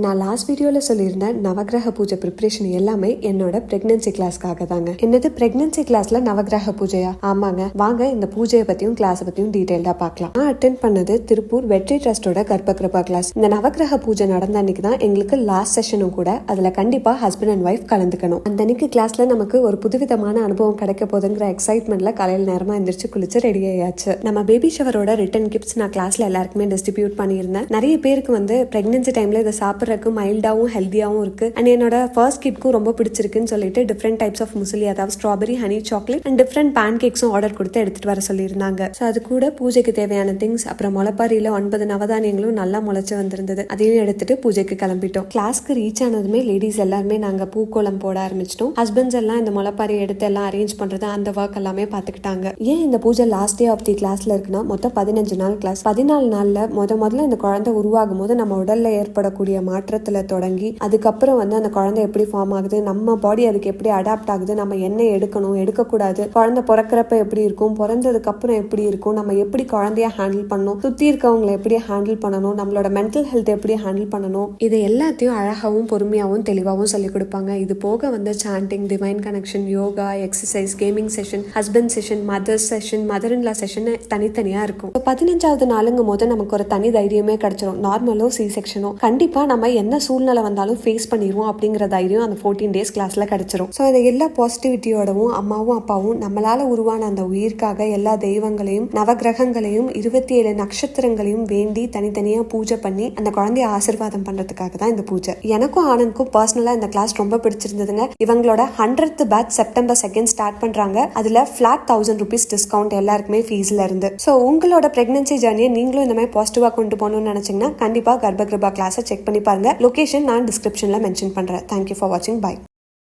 நான் லாஸ்ட் வீடியோவில் சொல்லியிருந்தேன் நவகிரக பூஜை ப்ரிப்பரேஷன் எல்லாமே என்னோட பிரெக்னன்சி கிளாஸ்க்காக தாங்க. என்னது பிரெக்னன்சி கிளாஸ்ல நவகிரக பூஜையா? ஆமாங்க, வாங்க இந்த பூஜையை பத்தியும் கிளாஸை பத்தியும் டீடைல்டா பார்க்கலாம். நான் அட்டென்ட் பண்ணது திருப்பூர் வெற்றி ட்ரஸ்டோட கர்ப்பகிருபா கிளாஸ். இந்த நவகிரக பூஜை நடந்த அன்னைக்கு தான் எங்களுக்கு லாஸ்ட் செஷனும் கூட. அதுல கண்டிப்பா ஹஸ்பண்ட் அண்ட் ஒய்ஃப் கலந்துக்கணும். அந்த அன்னைக்கு கிளாஸ்ல நமக்கு ஒரு புதுவிதமான அனுபவம் கிடைக்க போதுங்கிற எக்ஸைட்மெண்ட்ல காலையில் நேரமா எந்திரிச்சு குளிச்சு ரெடி ஆயாச்சு. நம்ம பேபி ஷவரோட ரிட்டன் கிஃப்ட்ஸ் நான் கிளாஸ்ல எல்லாருக்குமே டிஸ்ட்ரிபியூட் பண்ணியிருந்தேன். நிறைய பேருக்கு வந்து பிரெக்னன்சி டைம்ல இதை சாப்பிட்றதுக்கு மைல்டாவும் ஹெல்த்தியாவும் இருக்கு. அண்ட் என்னோட ஃபர்ஸ்ட் கிட்க்கும் ரொம்ப பிடிச்சிருக்குன்னு சொல்லிட்டு டிஃப்ரெண்ட் டைப்ஸ் ஆஃப் முஸ்லி, அதாவது strawberry, honey, chocolate and different பேன் கேக்ஸும் ஆர்டர் கொடுத்து எடுத்துட்டு வர சொல்லியிருந்தாங்க. ஸோ அது கூட பூஜைக்கு தேவையான திங்ஸ், அப்புறம் முளைப்பாரியில 9 நவதானியங்களும் நல்லா முளைச்சு வந்திருந்தது. அதையும் எடுத்துட்டு பூஜைக்கு கிளம்பிட்டோம். கிளாஸ்க்கு ரீச் ஆனதுமே லேடிஸ் எல்லாருமே நாங்க பூக்கோளம் போட ஆரம்பிச்சிட்டோம். ஹஸ்பண்ட்ஸ் எல்லாம் இந்த முளைப்பாரி எடுத்து எல்லாம் அரேஞ்ச் பண்றது, அந்த ஒர்க் எல்லாமே பாத்துக்கிட்டாங்க. ஏன் இந்த பூஜை லாஸ்ட் டே ஆஃப் தி கிளாஸ்ல இருக்குன்னா, மொத்தம் 15 நாள் கிளாஸ். 14 நாள்ல முதல்ல இந்த குழந்தை உருவாகும் போது நம்ம உடல்ல ஏற்படக்கூடிய மாற்றத்துல தொடங்கி, அதுக்கப்புறம் வந்து அந்த குழந்தை எப்படி ஃபார்ம் ஆகுது, நம்ம பாடி அதுக்கு எப்படி அடாப்ட் ஆகுது, நம்ம என்ன எடுக்கணும் எடுக்கக்கூடாது, குழந்தை பிறக்கிறப்ப எப்படி இருக்கும், பிறந்ததுக்கு அப்புறம் எப்படி இருக்கும், நம்ம எப்படி குழந்தைய ஹேண்டில் பண்ணணும், சுத்தி இருக்கவங்களை எப்படி ஹேண்டில் பண்ணணும், நம்மளோட மென்டல் ஹெல்த் எப்படி ஹேண்டில் பண்ணணும், இது எல்லாத்தையும் அழகாவும் பொறுமையாவும் தெளிவாகவும் சொல்லிக் கொடுப்பாங்க. இது போக வந்து sanding, divine connection, yoga, exercise, gaming session, husband session, mother session, mother in law session தனித்தனியா இருக்கும். 15வது நாளுங்கும் போது நமக்கு ஒரு தனி தைரியமே கிடைச்சிடும். நார்மலோ சி செக்ஷனோ கண்டிப்பா நம்ம என்ன சூழ்நிலை வந்தாலும் ஃபேஸ் பண்ணிடுவோம் அப்படிங்கிற தைரியம் அந்த 14 டேஸ் கிளாஸ்ல கிடைச்சிரும். ஸோ இந்த எல்லா பாசிட்டிவிட்டியோடவும் அம்மாவும் அப்பாவும் நம்மளால உருவான அந்த உயிர்க்காக எல்லா தெய்வங்களையும் நவகிரகங்களையும் 27 நட்சத்திரங்களையும் வேண்டி தனித்தனியா பூஜை பண்ணி அந்த குழந்தைய ஆசீர்வாதம் பண்றதுக்காக தான் இந்த பூஜை. எனக்கும் ஆனந்த்க்கும் பர்சனலா இந்த கிளாஸ் ரொம்ப பிடிச்சிருந்ததுங்க. இவங்களோட 100th பேட்ச் செப்டம்பர் 2 ஸ்டார்ட் பண்றாங்க. அதுல ஃபிளாட் 1000 rupees டிஸ்கவுண்ட் எல்லாருக்குமே ஃபீஸ்ல இருந்து. ஸோ உங்களோட பிரெக்னன்சி ஜர்னியை நீங்களும் இந்த மாதிரி பாசிட்டிவா கொண்டு போகணும்னு நினைச்சீங்கன்னா கண்டிப்பா கர்ப்பகிருபா கிளாஸை செக் பண்ணி பாருங்க. லொகேஷன் நான் டிஸ்கிரிப்ஷன்ல மென்ஷன் பண்றேன். தேங்க்யூ ஃபார் வாட்சிங். பை.